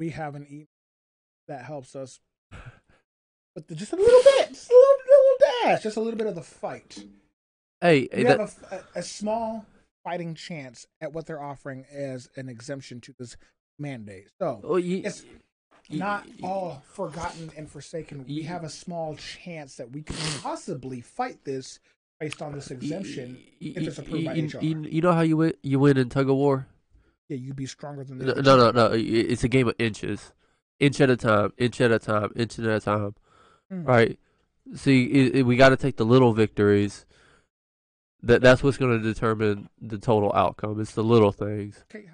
we have an email that helps us with just a little bit, just a little dash, just a little bit of the fight. Hey, We have a small fighting chance at what they're offering as an exemption to this mandate. So oh, it's not all forgotten and forsaken. We have a small chance that we could possibly fight this based on this exemption if it's approved by HR. You know how you win in tug of war? Yeah, you'd be stronger than the No, other no, team. no, no. It's a game of inches, inch at a time, inch at a time, inch at a time. Mm. Right? See, we got to take the little victories. That's what's going to determine the total outcome. It's the little things. Okay.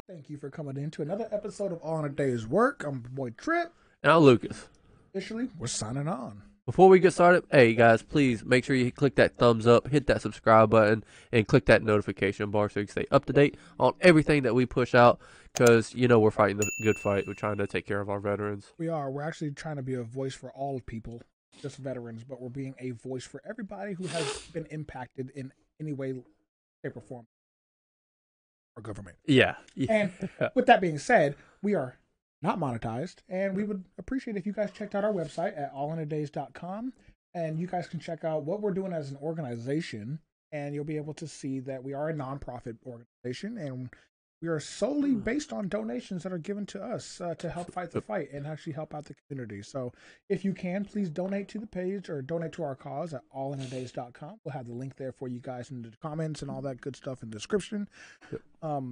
Thank you for coming in to another episode of All in a Day's Work. I'm your boy Trip. Now, Lucas. Officially, we're signing on. Before we get started, hey guys, please make sure you click that thumbs up, hit that subscribe button, and click that notification bar so you can stay up to date on everything that we push out. Because we're fighting the good fight. We're trying to take care of our veterans. We are. We're actually trying to be a voice for all people, just veterans, but we're being a voice for everybody who has been impacted in any way, shape, or form. Our government. Yeah. And with that being said, we are not monetized, and we would appreciate if you guys checked out our website at allinadays.com, and you guys can check out what we're doing as an organization, and you'll be able to see that we are a nonprofit organization, and we are solely based on donations that are given to us to help fight the fight and actually help out the community. So if you can, please donate to the page or donate to our cause at allinadays.com. We'll have the link there for you guys in the comments and all that good stuff in the description. But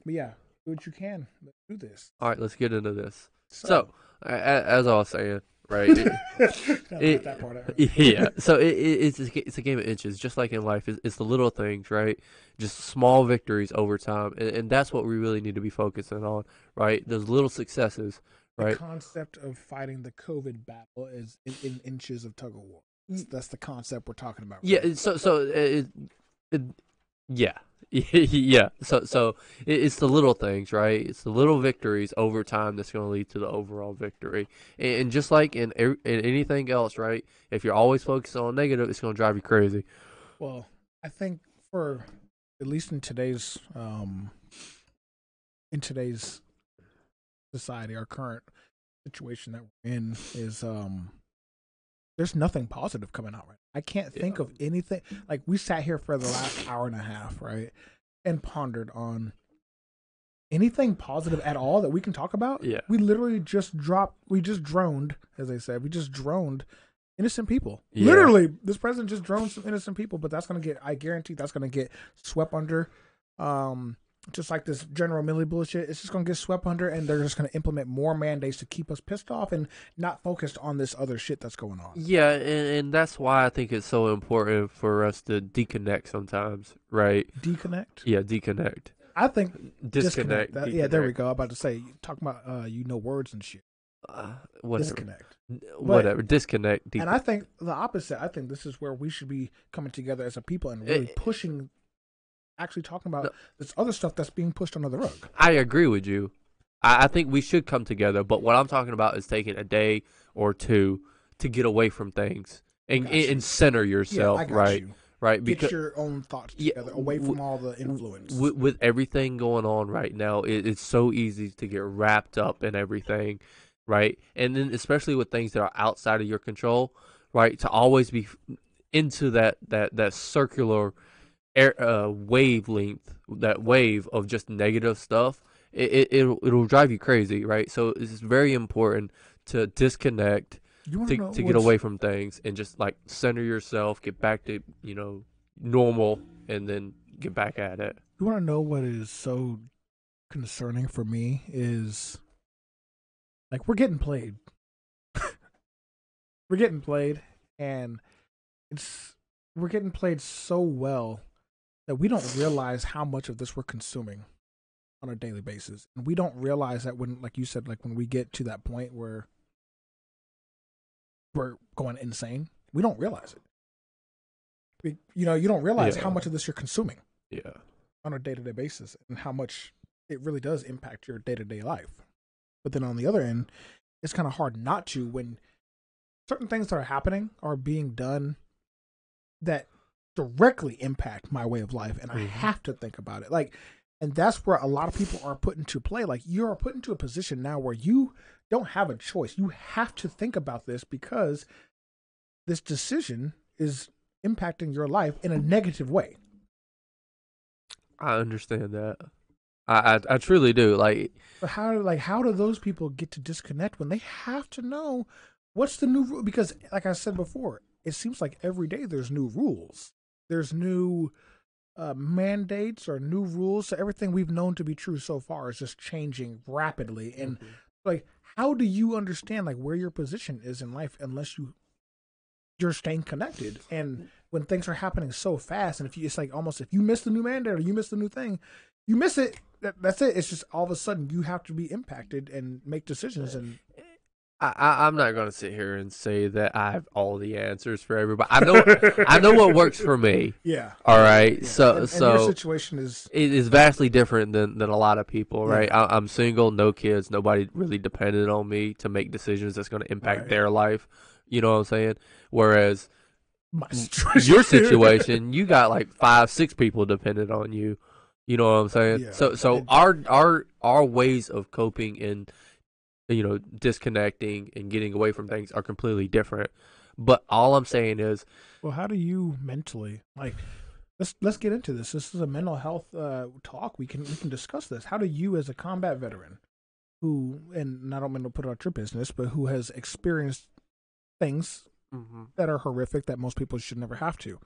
yeah, do what you can. Let's do this. All right, let's get into this. So as I was saying, right? That part out. Yeah. So it's a game of inches, just like in life. It's the little things, right? Just small victories over time, and that's what we really need to be focusing on, right? Those little successes, right? The concept of fighting the COVID battle is in inches of tug of war. That's the concept we're talking about. Yeah. Right? Yeah. Yeah. So it's the little things, right? It's the little victories over time that's going to lead to the overall victory. And just like in anything else, right? If you're always focused on negative, it's going to drive you crazy. Well, I think for at least in today's society, our current situation that we're in is there's nothing positive coming out right now. I can't think of anything. Like, we sat here for the last hour and a half, right, and pondered on anything positive at all that we can talk about. Yeah. We literally just droned, as they said, we just droned innocent people. Yeah. Literally, this president just droned some innocent people, but I guarantee that's going to get swept under. Just like this General Milley bullshit, it's just going to get swept under, and they're just going to implement more mandates to keep us pissed off and not focused on this other shit that's going on. Yeah, and that's why I think it's so important for us to deconnect sometimes, right? Deconnect? Yeah, deconnect. I think Disconnect. Yeah, there we go. I'm about to say, talking about words and shit. Whatever. Disconnect. Whatever. Disconnect. And I think the opposite. I think this is where we should be coming together as a people and really pushing, actually talking about this other stuff that's being pushed under the rug. I agree with you. I think we should come together, but what I'm talking about is taking a day or two to get away from things and center yourself, right? You. Right, get your own thoughts together, away from all the influence. With everything going on right now, it's so easy to get wrapped up in everything, right? And then especially with things that are outside of your control, right? To always be into that circular wavelength, that wave of just negative stuff, it'll drive you crazy, right? So it's very important to disconnect. To get away from things and just like center yourself, get back to normal, and then get back at it. You want to know what is so concerning for me is, like, we're getting played. We're getting played, and we're getting played so well that we don't realize how much of this we're consuming on a daily basis, and we don't realize that when, like you said, like when we get to that point where we're going insane, we don't realize it. You don't realize how much of this you're consuming on a day-to-day basis and how much it really does impact your day-to-day life. But then on the other end, it's kind of hard not to when certain things that are happening are being done that directly impact my way of life, and I have to think about it. Like, and that's where a lot of people are put into play. Like, you're put into a position now where you don't have a choice. You have to think about this because this decision is impacting your life in a negative way. I understand that. I truly do. But how do those people get to disconnect when they have to know what's the new rule? Because, like I said before, it seems like every day there's new rules. There's new mandates or new rules. So everything we've known to be true so far is just changing rapidly. And like, how do you understand like where your position is in life unless you're staying connected? And when things are happening so fast, and it's like almost if you miss the new mandate or you miss the new thing, you miss it. That's it. It's just all of a sudden you have to be impacted and make decisions. And I'm not going to sit here and say that I have all the answers for everybody. I know what works for me. Yeah. All right. Yeah. So and your situation is vastly different than a lot of people, right? Yeah. I'm single, no kids, nobody really dependent on me to make decisions that's going to impact their life. You know what I'm saying? Whereas your situation, you got like 5-6 people dependent on you. You know what I'm saying? Yeah. So our ways of coping and disconnecting and getting away from things are completely different. But all I'm saying is, well, how do you mentally let's get into this. This is a mental health talk. We can discuss this. How do you, as a combat veteran, who, and I don't mean to put out your business, but who has experienced things that are horrific that most people should never have to,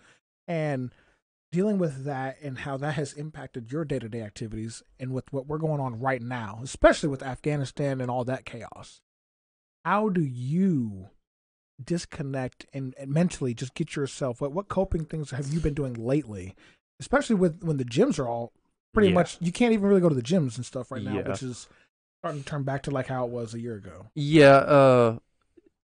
and dealing with that and how that has impacted your day-to-day activities and with what we're going on right now, especially with Afghanistan and all that chaos, how do you disconnect and mentally just get yourself, what coping things have you been doing lately, especially with when the gyms are all pretty much, you can't even really go to the gyms and stuff right now, which is starting to turn back to like how it was a year ago.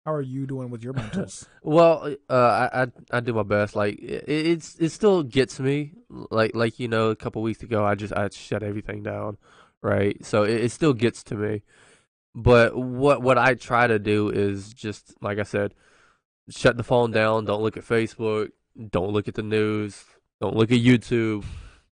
How are you doing with your mentals? Well, I do my best. Like it still gets me. Like a couple weeks ago, I shut everything down, right? So it still gets to me. But what I try to do is just, like I said, shut the phone down. Don't look at Facebook. Don't look at the news. Don't look at YouTube.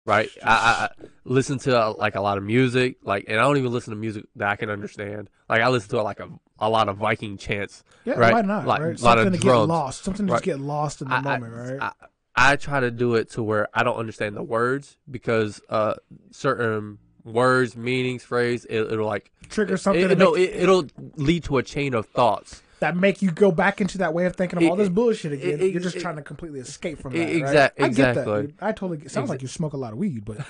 Right? I listen to like a lot of music. Like, and I don't even listen to music that I can understand. Like, I listen to like a lot of Viking chants. Yeah, right? Why not? Like, right? A lot of to drums. Get lost. Something to just get lost in the moment, right? I try to do it to where I don't understand the words because certain words, meanings, phrase, it'll like trigger something. It'll lead to a chain of thoughts that make you go back into that way of thinking of all this bullshit again. You're just trying to completely escape from that. Exactly. I get that. Dude. I totally. It sounds like you smoke a lot of weed, but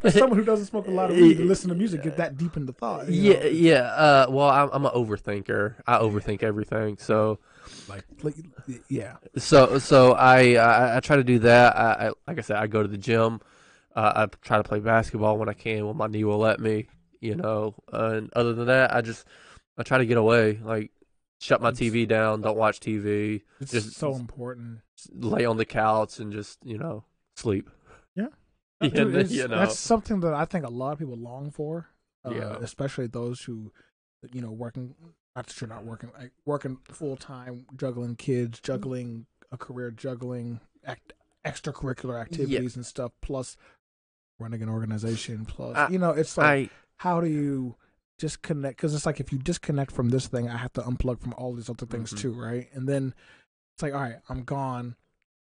for someone who doesn't smoke a lot of weed to listen to music, get that deep into thought. Yeah. Well, I'm an overthinker. I overthink everything. So, yeah. So I try to do that. I like I said, I go to the gym. I try to play basketball when I can, when my knee will let me. And other than that, I try to get away. Like, shut my TV down. Don't watch TV. It's just so important. Lay on the couch and just sleep. Yeah. Dude, that's something that I think a lot of people long for. Especially those who, working. Not that you're not working, like working full time, juggling kids, juggling a career, juggling extracurricular activities and stuff, plus running an organization, plus it's like how do you disconnect? Because it's like if you disconnect from this thing, I have to unplug from all these other things too, right? And then it's like, all right, I'm gone.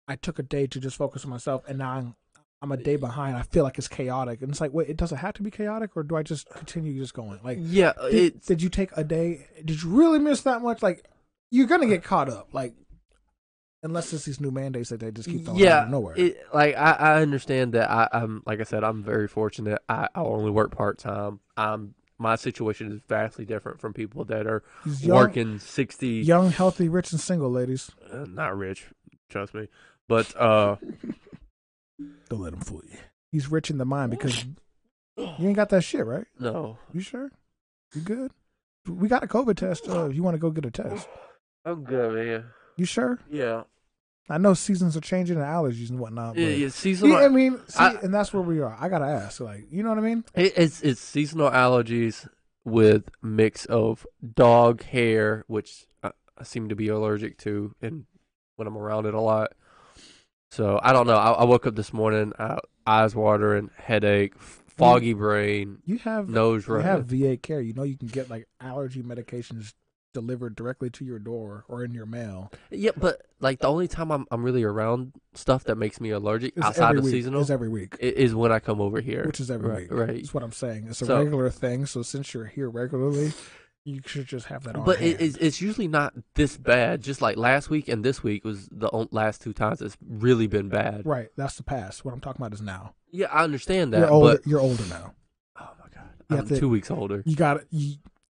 I took a day to just focus on myself, and now I'm a day behind. I feel like it's chaotic, and it's like, wait, it doesn't have to be chaotic, or do I just continue just going? Like, did you take a day? Did you really miss that much? Like, you're gonna get caught up, like, unless it's these new mandates that they just keep throwing out of nowhere. I understand that. I'm like I said, I'm very fortunate. I only work part time. My situation is vastly different from people that are working 60. Young, healthy, rich, and single, ladies. Not rich, trust me, but don't let him fool you. He's rich in the mind because you ain't got that shit, right? No. You sure? You good? We got a COVID test. If you want to go get a test. I'm good, man. You sure? Yeah. I know seasons are changing and allergies and whatnot. But yeah, seasonal. I mean, and that's where we are. I gotta ask, like, you know what I mean? It's seasonal allergies with mix of dog hair, which I seem to be allergic to, and when I'm around it a lot. So I don't know. I woke up this morning, eyes watering, headache, foggy brain, nose running. You have VA care. You know you can get like allergy medications delivered directly to your door or in your mail. Yeah, but like the only time I'm really around stuff that makes me allergic outside of seasonal is every week. Is when I come over here, which is every week. Right. That's what I'm saying. It's a regular thing. So since you're here regularly, you should just have that on. But hand. It's usually not this bad. Just like last week and this week was the last 2 times it's really been bad. Right. That's the past. What I'm talking about is now. Yeah, I understand that. You're older now. Oh my God, I'm 2 weeks older.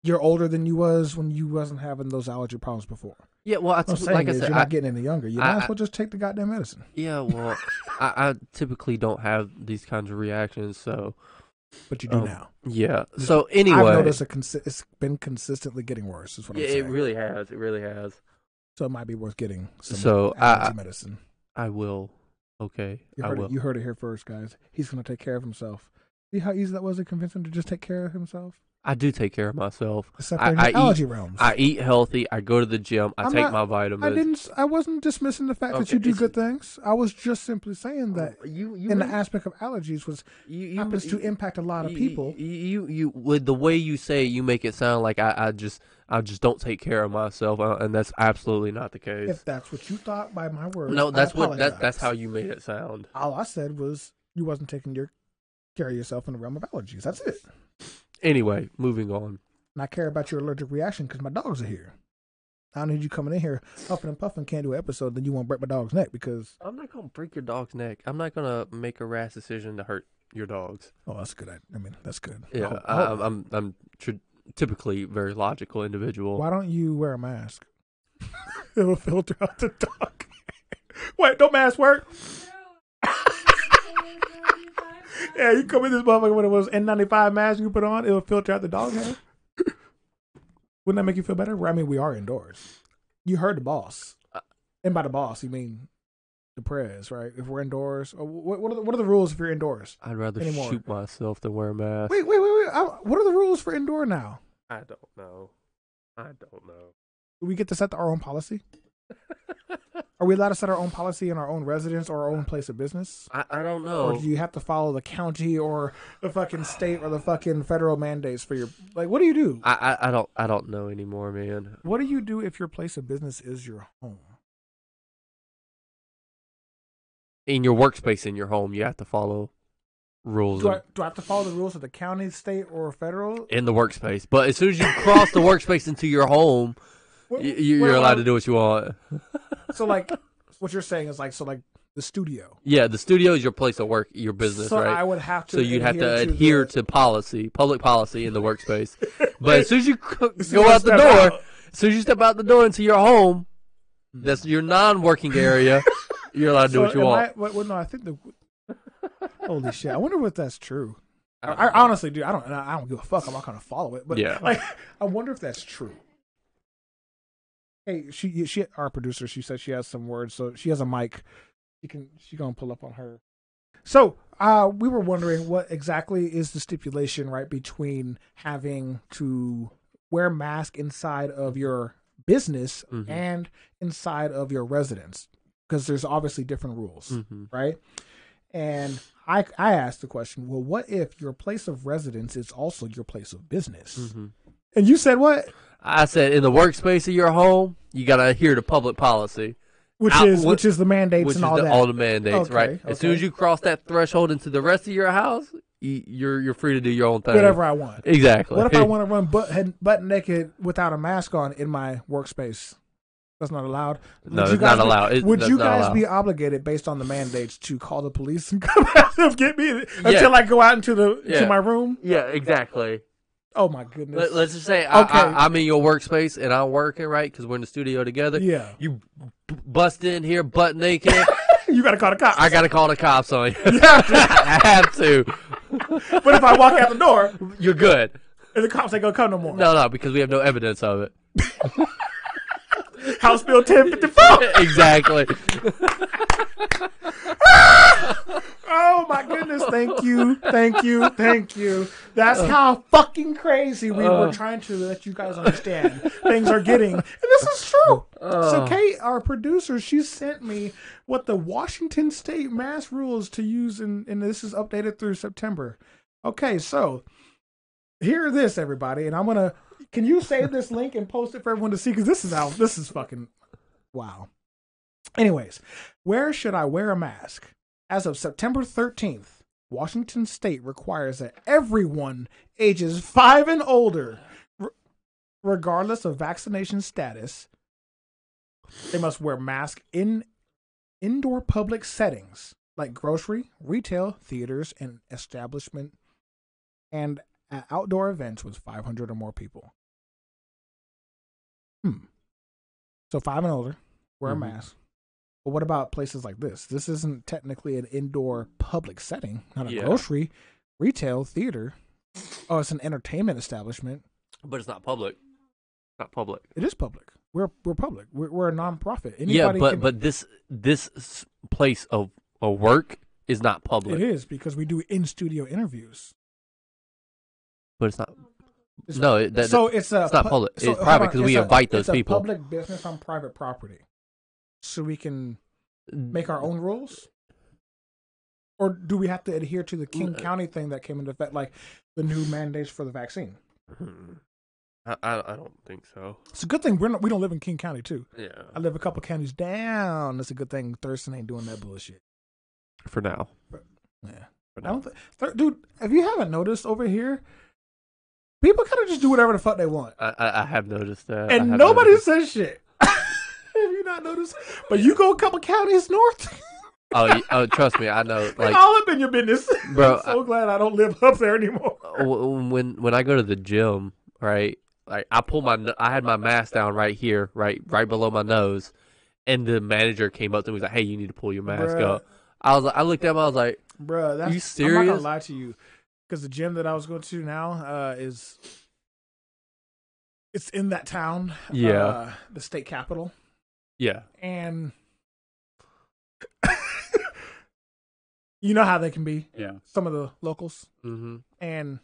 You're older than you was when you wasn't having those allergy problems before. Yeah, well, like I said, you're not getting any younger. You might as well just take the goddamn medicine. Yeah, well, I typically don't have these kinds of reactions, so. But you do now. Yeah. So anyway, I've noticed it's been consistently getting worse. Is what I'm saying. It really has. It really has. So it might be worth getting some allergy medicine. I will. Okay. You heard it here first, guys. He's going to take care of himself. See how easy that was to convince him to just take care of himself? I do take care of myself. Except for in the allergy realms. I eat healthy. I go to the gym. I take my vitamins. I wasn't dismissing the fact that you do good things. I was just simply saying that in the aspect of allergies happens to impact a lot of people. You with the way you say it, you make it sound like I just don't take care of myself, and that's absolutely not the case. If that's what you thought by my words, no, that's how you made it sound. All I said was you wasn't taking care of yourself in the realm of allergies. That's it. Anyway, moving on. And I care about your allergic reaction because my dogs are here. I don't need you coming in here huffing and puffing, can't do an episode, then you won't break my dog's neck because... I'm not going to break your dog's neck. I'm not going to make a rash decision to hurt your dogs. Oh, that's good. I mean, that's good. Yeah, I'm typically a very logical individual. Why don't you wear a mask? It will filter out the dog. Wait, don't mask work? Yeah, you come in this motherfucker when it was N95 mask you put on, it will filter out the dog hair. Wouldn't that make you feel better? I mean, we are indoors. You heard the boss. And by the boss, you mean the prez, right? If we're indoors. What are the rules if you're indoors? I'd rather shoot myself than wear a mask. Wait. What are the rules for indoor now? I don't know. Do we get to set our own policy? Are we allowed to set our own policy in our own residence or our own place of business? I don't know. Or do you have to follow the county or the fucking state or the fucking federal mandates for your... Like, what do you do? I don't know anymore, man. What do you do if your place of business is your home? In your workspace in your home, you have to follow rules. Do I have to follow the rules of the county, state, or federal? In the workspace. But as soon as you cross the workspace into your home... You're allowed to do what you want. So, like, what you're saying is, like the studio. Yeah, the studio is your place of work, your business, so right? I would have to. So you'd have to adhere to policy, public policy in the workspace. But as soon as you go out the door, as soon as you step out the door into your home, that's your non-working area. You're allowed to do what you want. Well, no, I think holy shit! I wonder if that's true. I honestly do. I don't give a fuck. I'm not gonna follow it. But yeah, like, I wonder if that's true. Hey, she our producer. She said she has some words, so she has a mic. She gonna pull up on her. So, we were wondering what exactly is the stipulation, right, between having to wear a mask inside of your business and inside of your residence, because there's obviously different rules, right? And I asked the question, well, what if your place of residence is also your place of business? And you said what? I said in the workspace of your home, you got to adhere to public policy. Which is the mandates and all that. All the mandates, okay, right? Okay. As soon as you cross that threshold into the rest of your house, you're free to do your own thing. Whatever I want. Exactly. What if I want to run butt naked without a mask on in my workspace? That's not allowed. No, it's not allowed. Would you guys be obligated, based on the mandates, to call the police and come out and get me until I go out into my room? Yeah, exactly. Oh my goodness! Let's just say I'm in your workspace and I'm working, right? Because we're in the studio together. Yeah. You bust in here butt naked. You gotta call the cops. I gotta call the cops on you. You have to. I have to. But if I walk out the door, you're good. And the cops ain't gonna come no more. No, because we have no evidence of it. House Bill 1054. Exactly. Oh my goodness! Thank you. That's how fucking crazy we were trying to let you guys understand. Things are getting, and this is true. So Kate, our producer, she sent me what the Washington State mask rules to use, and this is updated through September. Okay, so hear this, everybody, and I'm gonna. Can you save this link and post it for everyone to see? Because this is fucking wow. Anyways, where should I wear a mask? As of September 13th, Washington State requires that everyone ages 5 and older, regardless of vaccination status, they must wear masks in indoor public settings like grocery, retail, theaters, and establishment, and at outdoor events with 500 or more people. So 5 and older, wear a mask. But what about places like this? This isn't technically an indoor public setting, not a grocery, retail, theater. Oh, it's an entertainment establishment. But it's not public. Not public. It is public. We're public. We're a nonprofit. But this place of work is not public. It is because we do in-studio interviews. But it's not. It's not public. It's private because we invite those people. It's a public business on private property. So we can make our own rules? Or do we have to adhere to the King County thing that came into effect, like the new mandates for the vaccine? I don't think so. It's a good thing we don't live in King County, too. Yeah. I live a couple counties down. It's a good thing Thurston ain't doing that bullshit. For now. Dude, if you haven't noticed over here, people kind of just do whatever the fuck they want. I have noticed that. And nobody says shit. Have you not noticed? But you go a couple counties north. Oh, trust me, I know. Like, all up in your business, bro. I'm so glad I don't live up there anymore. When I go to the gym, right? Like I had my mask down right here, right below my nose, and the manager came up to me and was like, "Hey, you need to pull your mask up." I looked at him, I was like, "Bro, are you serious?" I'm not gonna lie to you, because the gym that I was going to now it's in that town, the state capital. Yeah. And you know how they can be. Yeah. Some of the locals. Mm-hmm. And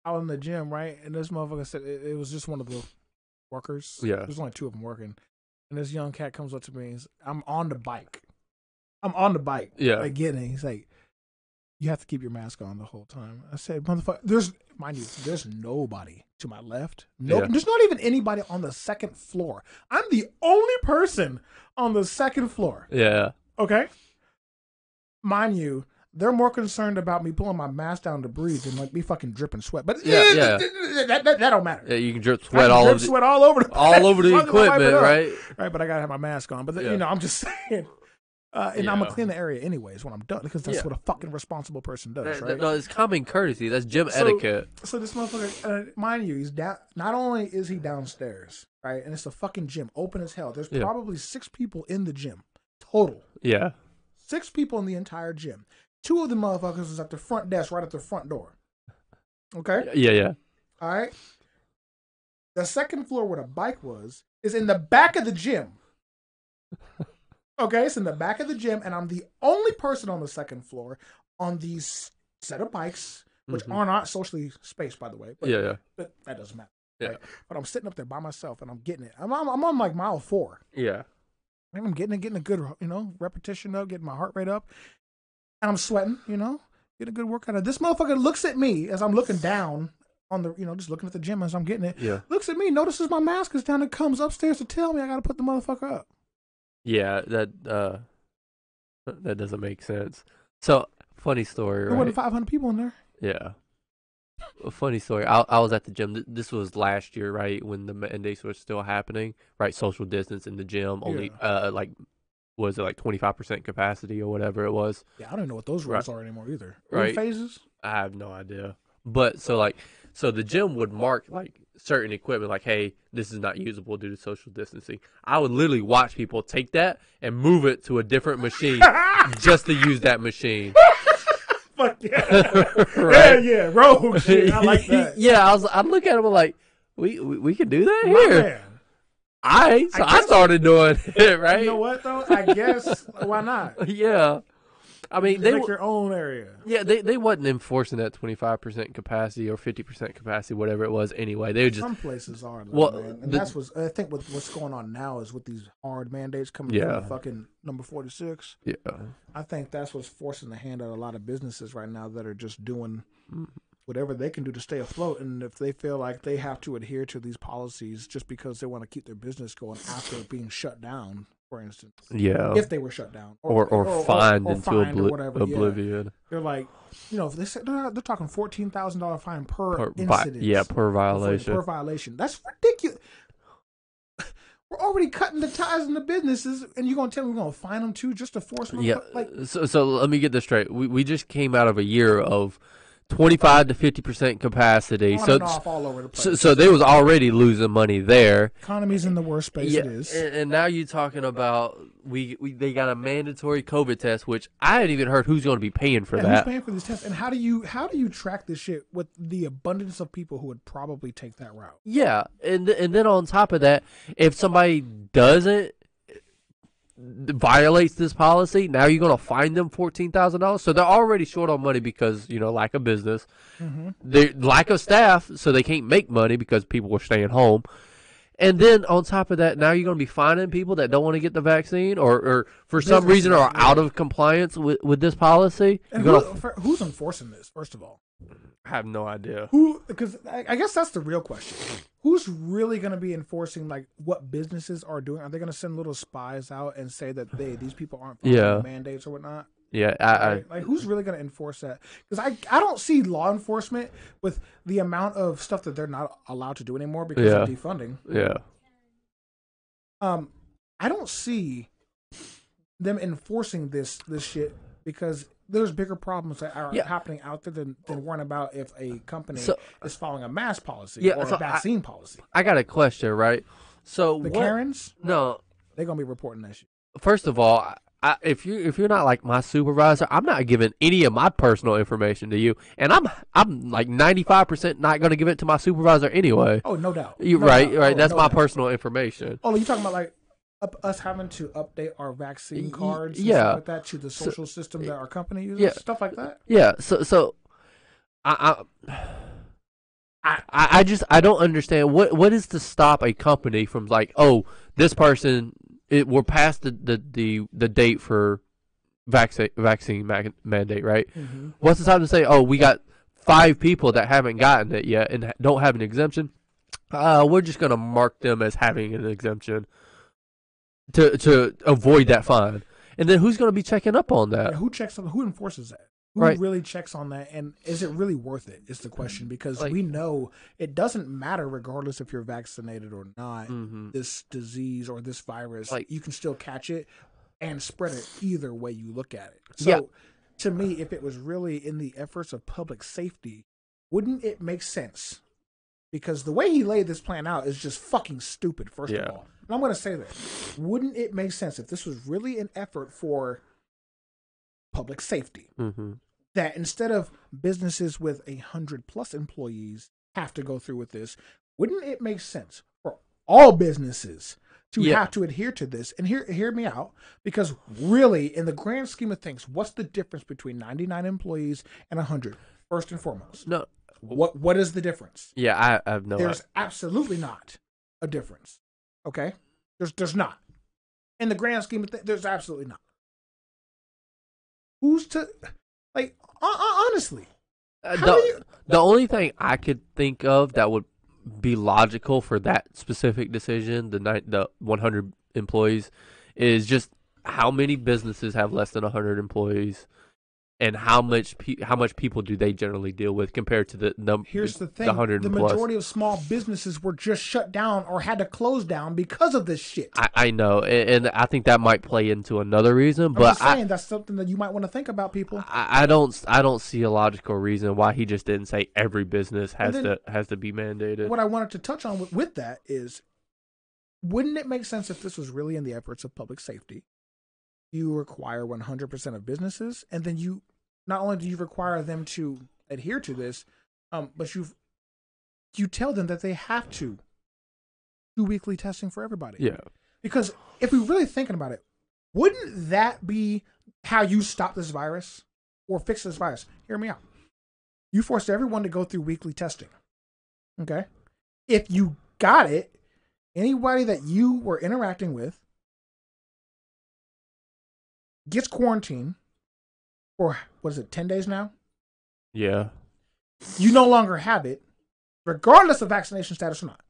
I was in the gym, right? And this motherfucker said it was just one of the workers. Yeah. There's only 2 of them working. And this young cat comes up to me and I'm on the bike. Yeah. Like getting it. He's like, you have to keep your mask on the whole time. I said, motherfucker, there's nobody to my left. There's not even anybody on the second floor. I'm the only person on the second floor. Yeah. Okay? Mind you, they're more concerned about me pulling my mask down to breathe than like me fucking dripping sweat. But that don't matter. Yeah, you can drip sweat all over the equipment, right? Right, but I gotta have my mask on. But I'm just saying. And I'm gonna clean the area anyways when I'm done, because that's what a fucking responsible person does, right? No, it's common courtesy. That's gym etiquette. So this motherfucker, mind you, he's down. Not only is he downstairs, right, and it's a fucking gym, open as hell. There's probably 6 people in the gym total. Yeah, 6 people in the entire gym. 2 of the motherfuckers is at the front desk, right at the front door. Okay. Yeah. All right. The second floor where the bike is in the back of the gym. Okay, it's in the back of the gym, and I'm the only person on the second floor on these set of bikes, which are not socially spaced, by the way. But, but that doesn't matter. Yeah. Right? But I'm sitting up there by myself, and I'm getting it. I'm on like mile 4. Yeah. And I'm getting a good, repetition up, getting my heart rate up. And I'm sweating, getting a good workout. And this motherfucker looks at me as I'm looking down on the, just looking at the gym as I'm getting it. Yeah. Looks at me, notices my mask is down, and comes upstairs to tell me I got to put the motherfucker up. Yeah, that doesn't make sense. So, funny story, right? There wasn't 500 people in there. Yeah. A funny story. I was at the gym. This was last year, right, when the mandates were still happening, right? Social distance in the gym, only was it like 25% capacity or whatever it was? Yeah, I don't know what those rules are anymore either. Right. Phases? I have no idea. But so the gym would mark like certain equipment, like, hey, this is not usable due to social distancing. I would literally watch people take that and move it to a different machine just to use that machine. Fuck yeah. Right? Yeah, rogue shit. I like that. Yeah, I look at him like, we can do that here. I started doing it, right? You know what though? I guess why not? Yeah. I mean, they make your own area. Yeah, they wasn't enforcing that 25% capacity or 50% capacity, whatever it was. Anyway, they just some places are. Though, man. And that's I think what's going on now is with these hard mandates coming from the fucking number 46. Yeah, I think that's what's forcing the hand out a lot of businesses right now that are just doing whatever they can do to stay afloat. And if they feel like they have to adhere to these policies just because they want to keep their business going after being shut down, for instance, if they were shut down or fined into oblivion, they're like, if they say they're talking $14,000 fine per incident, per violation. That's ridiculous. We're already cutting the ties in the businesses, and you're gonna tell me we're gonna fine them too just to force them? So let me get this straight. We just came out of a year of 25 to 50% capacity. All over the place. So they was already losing money there. Economy's in the worst space it is. And now you're talking about they got a mandatory COVID test, which I haven't even heard who's going to be paying for that. Who's paying for these tests? And how do you track this shit with the abundance of people who would probably take that route? Yeah, and then on top of that, if somebody doesn't violates this policy, now you're going to fine them $14,000. So they're already short on money because, lack of business. The lack of staff, so they can't make money because people were staying home. And then on top of that, now you're going to be fining people that don't want to get the vaccine or for some reason are out of compliance with this policy. And who's enforcing this, first of all? I have no idea. Because I guess that's the real question. Who's really going to be enforcing what businesses are doing? Are they going to send little spies out and say that these people aren't following the mandates or whatnot? Yeah, who's really going to enforce that? Because I don't see law enforcement with the amount of stuff that they're not allowed to do anymore because of defunding. Yeah. I don't see them enforcing this shit because there's bigger problems that are happening out there than worrying about if a company is following a mask policy or a vaccine policy. I got a question, right? So Karens? No, they're gonna be reporting that shit. First of all, if you're not like my supervisor, I'm not giving any of my personal information to you, and I'm like 95% not gonna give it to my supervisor anyway. Oh, no doubt. Right. That's my personal information. Oh, you talking about us having to update our vaccine cards and stuff like that to the social system that our company uses, stuff like that? Yeah, so I don't understand what is to stop a company from this person we're past the date for vaccine mandate, right? Mm-hmm. What's the time to say, we got 5 people that haven't gotten it yet and don't have an exemption? We're just gonna mark them as having an exemption to avoid that fine. And then who's going to be checking up on that? Yeah, who enforces that? Who really checks on that? And is it really worth it is the question, because we know it doesn't matter regardless if you're vaccinated or not. This disease or this virus, you can still catch it and spread it either way you look at it. So to me, if it was really in the efforts of public safety, wouldn't it make sense? Because the way he laid this plan out is just fucking stupid, first of all. And I'm going to say that. Wouldn't it make sense if this was really an effort for public safety, that instead of businesses with 100+ employees have to go through with this, wouldn't it make sense for all businesses to have to adhere to this? And hear me out, because really, in the grand scheme of things, what's the difference between 99 employees and 100? First and foremost. No. What is the difference? Yeah, I have no idea. There's absolutely not a difference. Okay? There's not. In the grand scheme of things, there's absolutely not. Who's to, honestly. The only thing I could think of that would be logical for that specific decision, the 100 employees, is just how many businesses have less than 100 employees, and how much people do they generally deal with compared to the number? Here's the thing: the majority of small businesses were just shut down or had to close down because of this shit. I know, and I think that might play into another reason. But I'm just saying that's something that you might want to think about, people. I don't see a logical reason why he just didn't say every business has to be mandated. What I wanted to touch on with that is, wouldn't it make sense if this was really in the efforts of public safety? You require 100% of businesses, and then not only do you require them to adhere to this, but you tell them that they have to do weekly testing for everybody. Yeah. Because if we're really thinking about it, wouldn't that be how you stop this virus or fix this virus. Hear me out. You forced everyone to go through weekly testing. Okay? If you got it, anybody that you were interacting with gets quarantined for, what is it, 10 days now? Yeah. You no longer have it, regardless of vaccination status or not.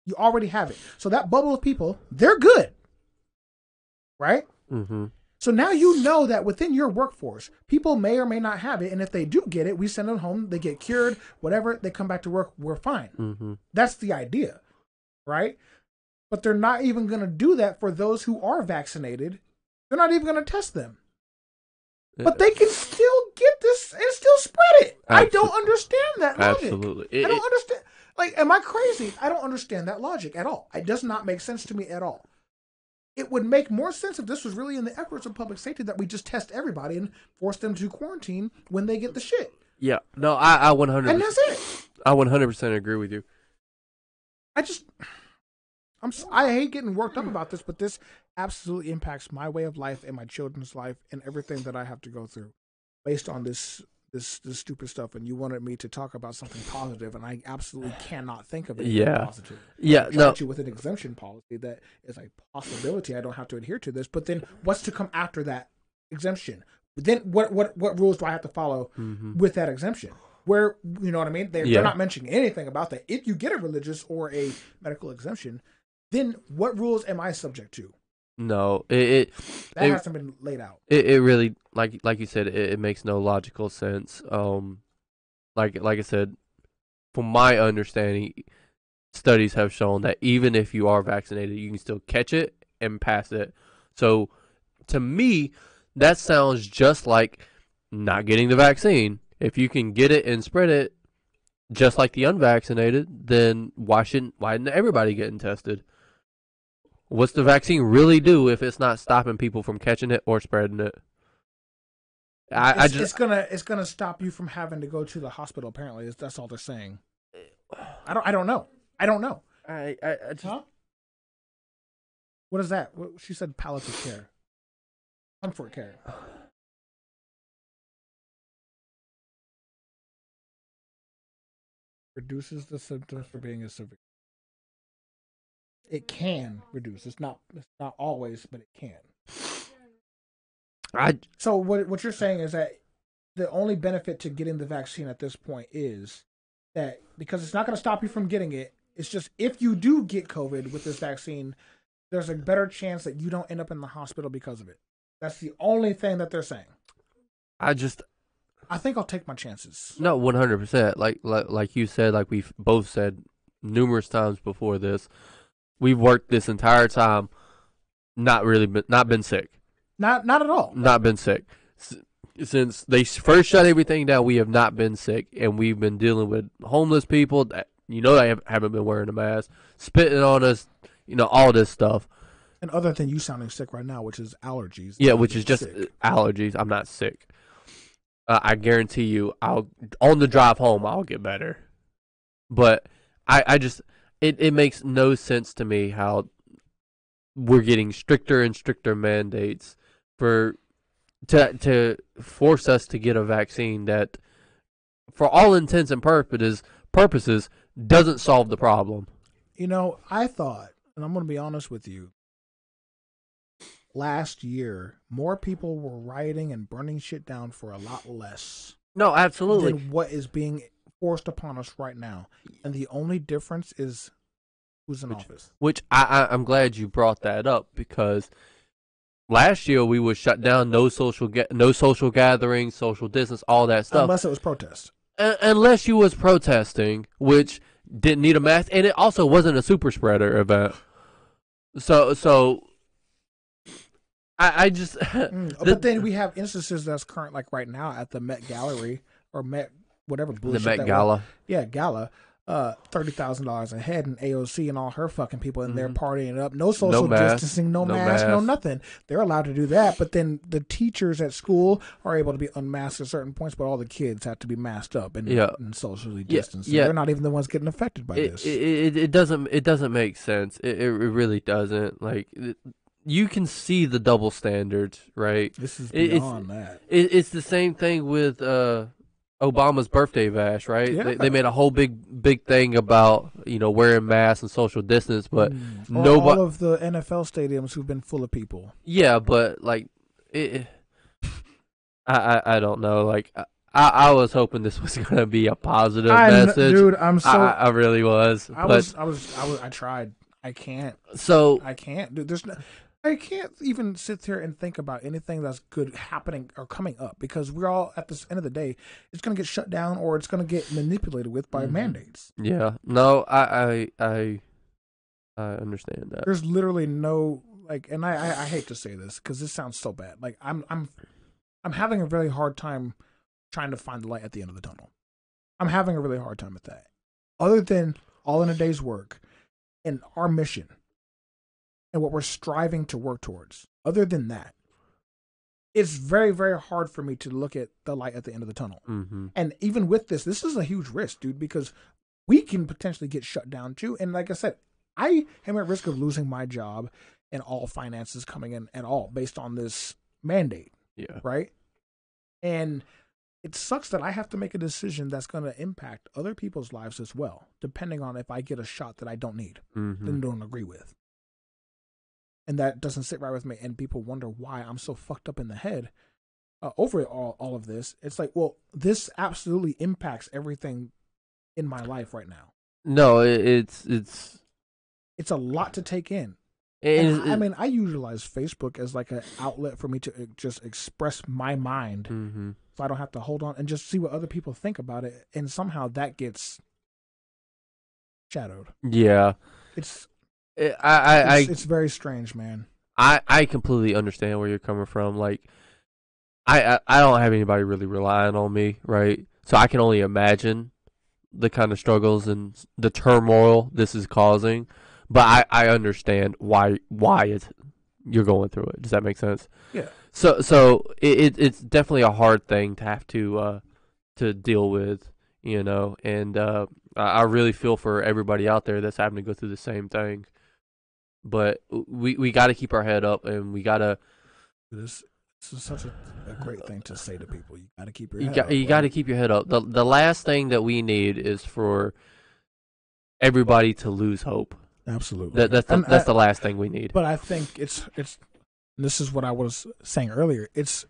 You already have it. So that bubble of people, they're good. Right? Mm-hmm. So now you know that within your workforce, people may or may not have it. And if they do get it, we send them home, they get cured, whatever, they come back to work, we're fine. Mm-hmm. That's the idea. Right? But they're not even going to do that for those who are vaccinated. They're not even going to test them. But they can still get this and still spread it. I don't understand that logic. Absolutely. I don't understand. Like, am I crazy? I don't understand that logic at all. It does not make sense to me at all. It would make more sense if this was really in the efforts of public safety that we just test everybody and force them to quarantine when they get the shit. Yeah. No, I 100%. And that's it. I 100% agree with you. I hate getting worked up about this, but this absolutely impacts my way of life and my children's life and everything that I have to go through based on this stupid stuff. And you wanted me to talk about something positive, and I absolutely cannot think of it positive. Yeah, no. You with an exemption policy that is a possibility. I don't have to adhere to this, but then what's to come after that exemption? Then what rules do I have to follow with that exemption? Where, you know what I mean? They're not mentioning anything about that. If you get a religious or a medical exemption, then what rules am I subject to? No, that hasn't been laid out. It really, like you said, it makes no logical sense. Like I said, from my understanding, studies have shown that even if you are vaccinated, you can still catch it and pass it. So, to me, that sounds just like not getting the vaccine. If you can get it and spread it, just like the unvaccinated, then why isn't everybody getting tested? What's the vaccine really do if it's not stopping people from catching it or spreading it? It's gonna stop you from having to go to the hospital. Apparently, that's all they're saying. I don't know. Huh? What is that? She said palliative care, comfort care. Reduces the symptoms for being a severe. It can reduce. It's not always, but it can. So what you're saying is that the only benefit to getting the vaccine at this point is that because it's not going to stop you from getting it, it's just if you do get COVID with this vaccine, there's a better chance that you don't end up in the hospital because of it. That's the only thing that they're saying. I think I'll take my chances. No, 100%. Like you said, like we've both said numerous times before this, we've worked this entire time, not been sick. Not at all. Not been sick. Since they first shut everything down, we have not been sick, and we've been dealing with homeless people that they haven't been wearing a mask, spitting on us, all this stuff. And other than you sounding sick right now, which is allergies. Yeah, which is just allergies. I'm not sick. I guarantee you, on the drive home, I'll get better. But it makes no sense to me how we're getting stricter and stricter mandates to force us to get a vaccine that, for all intents and purposes, doesn't solve the problem. I thought, and I'm going to be honest with you, last year, more people were rioting and burning shit down for a lot less. No, absolutely. Than what is being forced upon us right now. And the only difference is who's in office. Which I'm glad you brought that up, because last year we were shut down, no social gatherings, social distance, all that stuff. Unless it was protest. Unless you was protesting, which didn't need a mask, and it also wasn't a super spreader event. So I just. But then we have instances that's current, like right now at the Met Gallery or Met whatever bullshit. The Met Gala. Yeah, Gala. $30,000 a head, and AOC and all her fucking people in there partying up. No social distancing, no mask, no nothing. They're allowed to do that, but then the teachers at school are able to be unmasked at certain points, but all the kids have to be masked up and socially distanced. So they're not even the ones getting affected by this. It doesn't make sense. It really doesn't. Like, you can see the double standards, right? This is beyond that. It's the same thing with Obama's birthday bash, right? Yeah. They made a whole big thing about wearing masks and social distance, but all of the NFL stadiums who've been full of people. Yeah, but like, I don't know. Like, I was hoping this was gonna be a positive message, dude. I really was. I tried. I can't. I can't, dude. I can't even sit here and think about anything that's good happening or coming up because we're all at the end of the day, it's going to get shut down or it's going to get manipulated with by mandates. Yeah. No, I understand that. There's literally no and I hate to say this because this sounds so bad. Like I'm having a really hard time trying to find the light at the end of the tunnel. I'm having a really hard time with that. Other than all in a day's work and our mission. And what we're striving to work towards. Other than that, it's very, very hard for me to look at the light at the end of the tunnel. Mm-hmm. And even with this is a huge risk, dude, because we can potentially get shut down too. And like I said, I am at risk of losing my job and all finances coming in at all based on this mandate. Yeah. Right? And it sucks that I have to make a decision that's going to impact other people's lives as well, depending on if I get a shot that I don't need and don't agree with. And that doesn't sit right with me. And people wonder why I'm so fucked up in the head over all of this. It's like, well, this absolutely impacts everything in my life right now. No, it's a lot to take in. I mean, I utilize Facebook as like an outlet for me to just express my mind. Mm-hmm. So I don't have to hold on and just see what other people think about it. And somehow that gets shadowed. Yeah. It's very strange, man. I completely understand where you're coming from. Like, I don't have anybody really relying on me, right? So I can only imagine the kind of struggles and the turmoil this is causing. But I understand why you're going through it. Does that make sense? Yeah. So it's definitely a hard thing to have to deal with, and I really feel for everybody out there that's having to go through the same thing. But we got to keep our head up, and we got to. This is such a great thing to say to people. You got to keep your head up. You got to keep your head up. The last thing that we need is for everybody to lose hope. Absolutely. That's the last thing we need. But I think it's this is what I was saying earlier. It's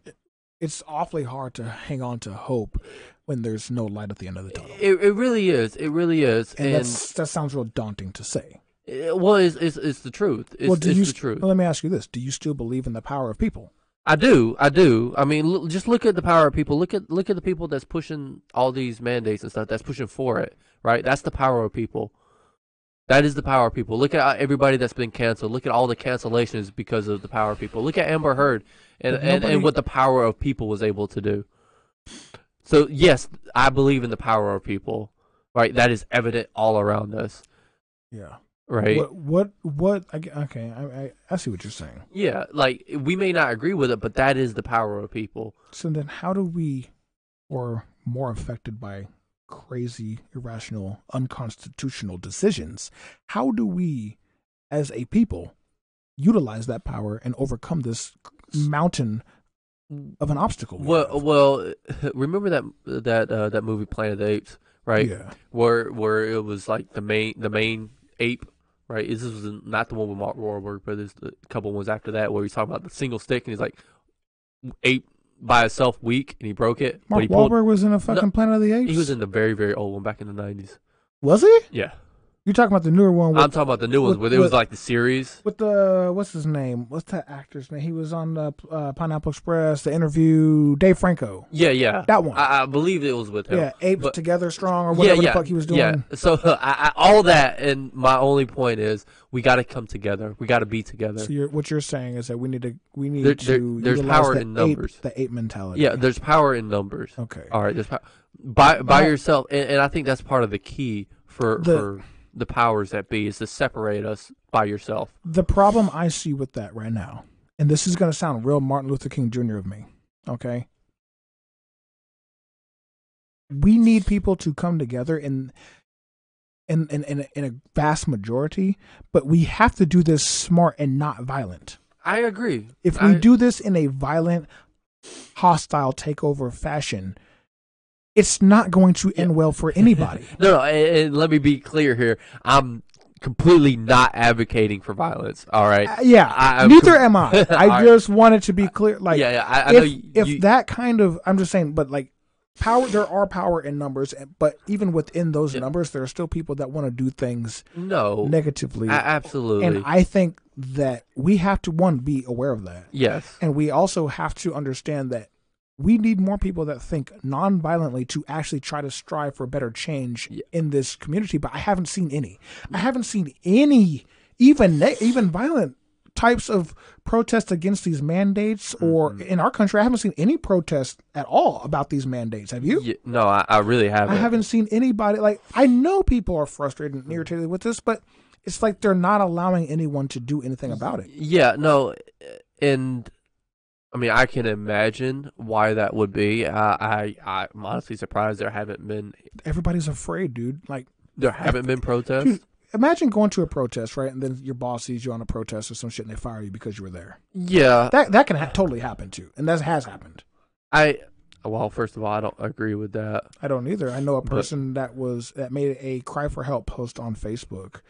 awfully hard to hang on to hope when there's no light at the end of the tunnel. It really is. It really is. And that sounds real daunting to say. Well, it's the truth. It's the truth. Well, let me ask you this: do you still believe in the power of people? I do. I mean, just look at the power of people. Look at the people that's pushing all these mandates and stuff. That's pushing for it, right? That's the power of people. That is the power of people. Look at everybody that's been canceled. Look at all the cancellations because of the power of people. Look at Amber Heard and what the power of people was able to do. So, yes, I believe in the power of people, right? That is evident all around us. Yeah. Right? Okay, I see what you're saying. Yeah, like, we may not agree with it, but that is the power of people. So then how do we, or more affected by crazy, irrational, unconstitutional decisions, how do we, as a people, utilize that power and overcome this mountain of an obstacle? Well, remember that movie Planet of the Apes, right? Yeah. Where it was like the main ape, right? This was not the one with Mark Wahlberg, but there's a couple ones after that where he's talking about the single stick and he's like ape by itself weak and he broke it. Mark Wahlberg was in a fucking Planet of the Apes? He was in the very, very old one back in the 90s. Was he? Yeah. You're talking about the newer one? I'm talking about the new ones where it was like the series. With what's his name? What's that actor's name? He was on the Pineapple Express, The Interview, Dave Franco. Yeah. That one. I believe it was with him. Yeah, Apes Together Strong or whatever the fuck he was doing. Yeah, so all that, and my only point is we got to come together. We got to be together. So what you're saying is that we need to there's power in numbers. The ape mentality. Yeah, there's power in numbers. Okay. All right, there's power. By yourself, and I think that's part of the key for the powers that be is to separate us by yourself. The problem I see with that right now, and this is going to sound real Martin Luther King Jr. of me, okay? We need people to come together in a vast majority, but we have to do this smart and not violent. I agree. If we do this in a violent, hostile takeover fashion, it's not going to end well for anybody. No, and let me be clear here. I'm completely not advocating for violence. All right. Neither am I. I just wanted to be clear. Like, I know if that kind of, I'm just saying, but like power, there are power in numbers, but even within those numbers, there are still people that want to do things negatively. Absolutely. And I think that we have to, one, be aware of that. Yes. And we also have to understand that we need more people that think non-violently to actually try to strive for better change in this community. But I haven't seen any. I haven't seen any, even violent types of protests against these mandates. Or in our country, I haven't seen any protests at all about these mandates. Have you? Yeah, no, I really haven't. I haven't seen anybody. Like, I know people are frustrated and irritated with this, but it's like they're not allowing anyone to do anything about it. Yeah, no, and I mean, I can imagine why that would be. I'm honestly surprised there haven't been. Everybody's afraid, dude. Like, there haven't been protests. Dude, imagine going to a protest, right, and then your boss sees you on a protest or some shit, and they fire you because you were there. Yeah, that can totally happen too, and that has happened. Well, first of all, I don't agree with that. I don't either. I know a person that made a cry for help post on Facebook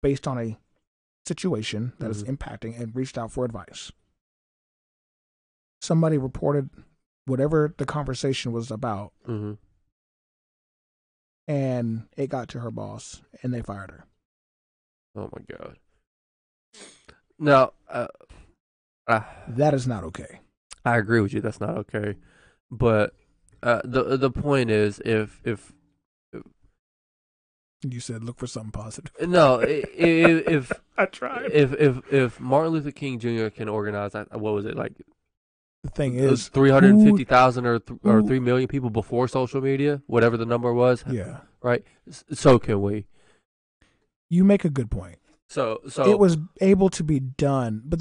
based on a situation that is impacting and reached out for advice. Somebody reported whatever the conversation was about, and it got to her boss, and they fired her. Oh my God! No, that is not okay. I agree with you. That's not okay. But the point is, if you said look for something positive. No, if I tried. If Martin Luther King Jr. can organize, what was it like? The thing is, 350,000 or 3 million people before social media, whatever the number was. Yeah. Right. So can we? You make a good point. So it was able to be done, but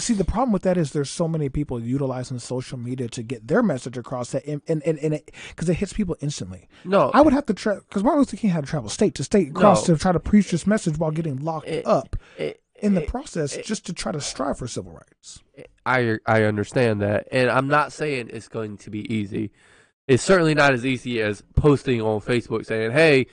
see, the problem with that is there's so many people utilizing social media to get their message across that, and it, because it hits people instantly. No, I would have to because Martin Luther King had to travel state to state across to try to preach this message while getting locked up in the process, just to try to strive for civil rights. I understand that, and I'm not saying it's going to be easy. It's certainly not as easy as posting on Facebook saying, "Hey,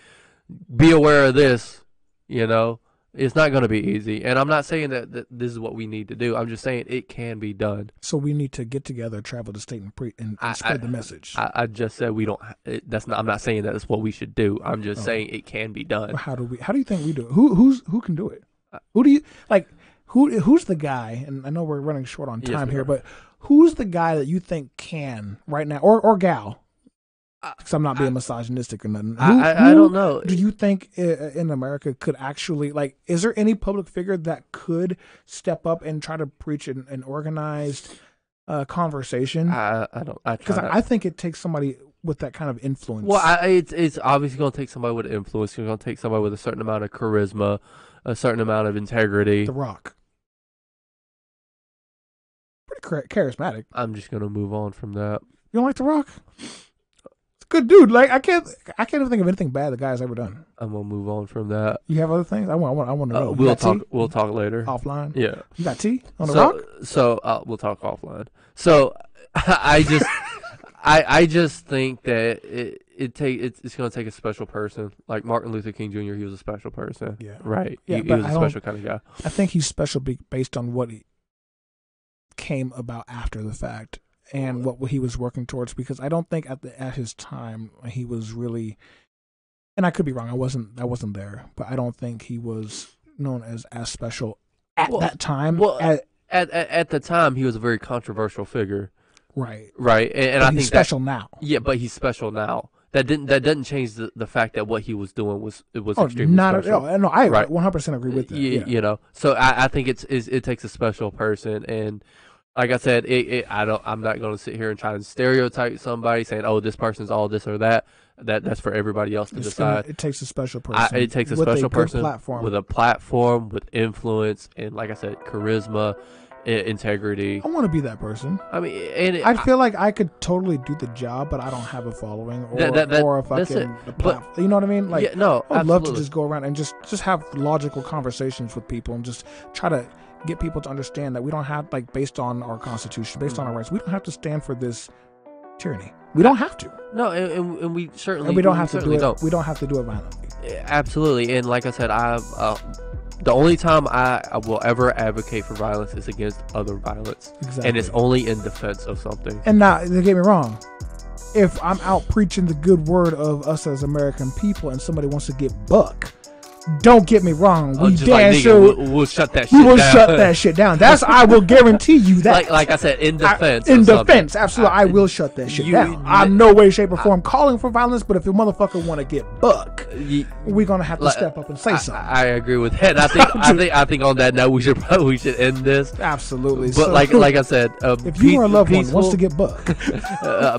be aware of this," you know. It's not going to be easy, and I'm not saying that this is what we need to do. I'm just saying it can be done. So we need to get together, travel to state, and spread the message. I just said we don't. I'm not saying that that's what we should do. I'm just saying it can be done. How do you think we do it? Who can do it? Who do you like? Who's the guy? And I know we're running short on time here, but who's the guy that you think can right now, or gal? Because I'm not being misogynistic or nothing. I don't know. Do you think in America could actually, like, is there any public figure that could step up and try to preach an organized conversation? I don't. Because I think it takes somebody with that kind of influence. Well, it's obviously going to take somebody with influence. It's going to take somebody with a certain amount of charisma, a certain amount of integrity. The Rock. Pretty charismatic. I'm just going to move on from that. You don't like The Rock? Good dude. Like, I can't even think of anything bad the guy's ever done. I'm gonna move on from that. You have other things? I want to know. We'll talk later. Offline. Yeah. You got tea on the rock? So we'll talk offline. So I just think that it's gonna take a special person. Like Martin Luther King Jr. He was a special person. Yeah. Right. Yeah, he was a special kind of guy. I think he's special based on what he came about after the fact. And what he was working towards, because I don't think at his time he was really, and I could be wrong. I wasn't there, but I don't think he was known as special at that time. Well, at the time he was a very controversial figure. Right. Right. And I think he's special now. Yeah, but he's special now. That doesn't change the fact that what he was doing was extremely not special. No, I 100% agree with that. Yeah. You know, so I think it takes a special person. And like I said, I'm not going to sit here and try to stereotype somebody saying, "Oh, this person's all this or that." That's for everybody else to decide. It takes a special person. It takes a special person with a platform, with influence, and like I said, charisma, integrity. I want to be that person. I mean, and I feel like I could totally do the job, but I don't have a following or a fucking platform. You know what I mean? Like, yeah, no, I'd love to just go around and just have logical conversations with people and just try to get people to understand that we don't have, like, based on our Constitution, based on our rights, we don't have to stand for this tyranny. We don't have to. No, and we certainly, and we don't have to do it. Don't. We don't have to do it violently. Absolutely, and like I said, the only time I will ever advocate for violence is against other violence, and it's only in defense of something. And now, don't get me wrong. If I'm out preaching the good word of us as American people, and somebody wants to get buck, don't get me wrong. We we'll shut that shit down. We will shut that shit down. That's, I will guarantee you that. Like I said, in defense. Absolutely. I will shut that shit down. I'm no way, shape, or form calling for violence, but if a motherfucker want to get buck, we're gonna have to step up and say something. I agree with that. I think on that note, we should end this. Absolutely. But so, like I said, if you or a loved one wants to get buck,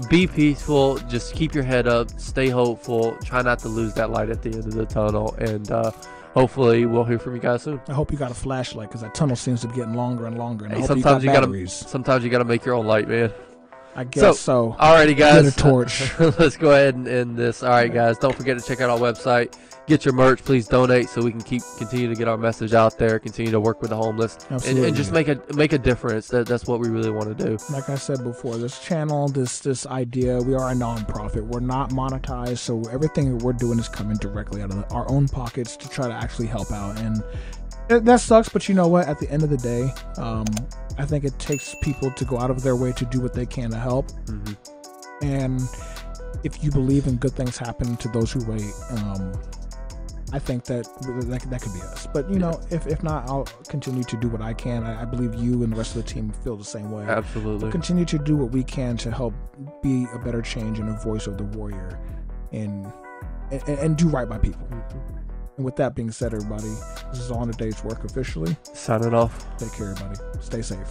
be peaceful. Just keep your head up. Stay hopeful. Try not to lose that light at the end of the tunnel. And hopefully we'll hear from you guys soon. I hope you got a flashlight, because that tunnel seems to be getting longer and longer. And sometimes you gotta make your own light, man. I guess so. Alrighty, guys. Get a torch. Let's go ahead and end this. Alright, guys. Don't forget to check out our website. Get your merch. Please donate so we can continue to get our message out there. Continue to work with the homeless, and just make a difference. That's what we really want to do. Like I said before, this channel, this idea, we are a non-profit. We're not monetized, so everything that we're doing is coming directly out of our own pockets to try to actually help out. And that sucks, but you know what? At the end of the day, I think it takes people to go out of their way to do what they can to help. Mm-hmm. And if you believe in good things happen to those who wait, I think that could be us. But, you know, if not, I'll continue to do what I can. I believe you and the rest of the team feel the same way. Absolutely. We'll continue to do what we can to help be a better change and a voice of the warrior, and do right by people. Mm-hmm. And with that being said, everybody, this is All in a Day's Work officially. Signing off. Take care, everybody. Stay safe.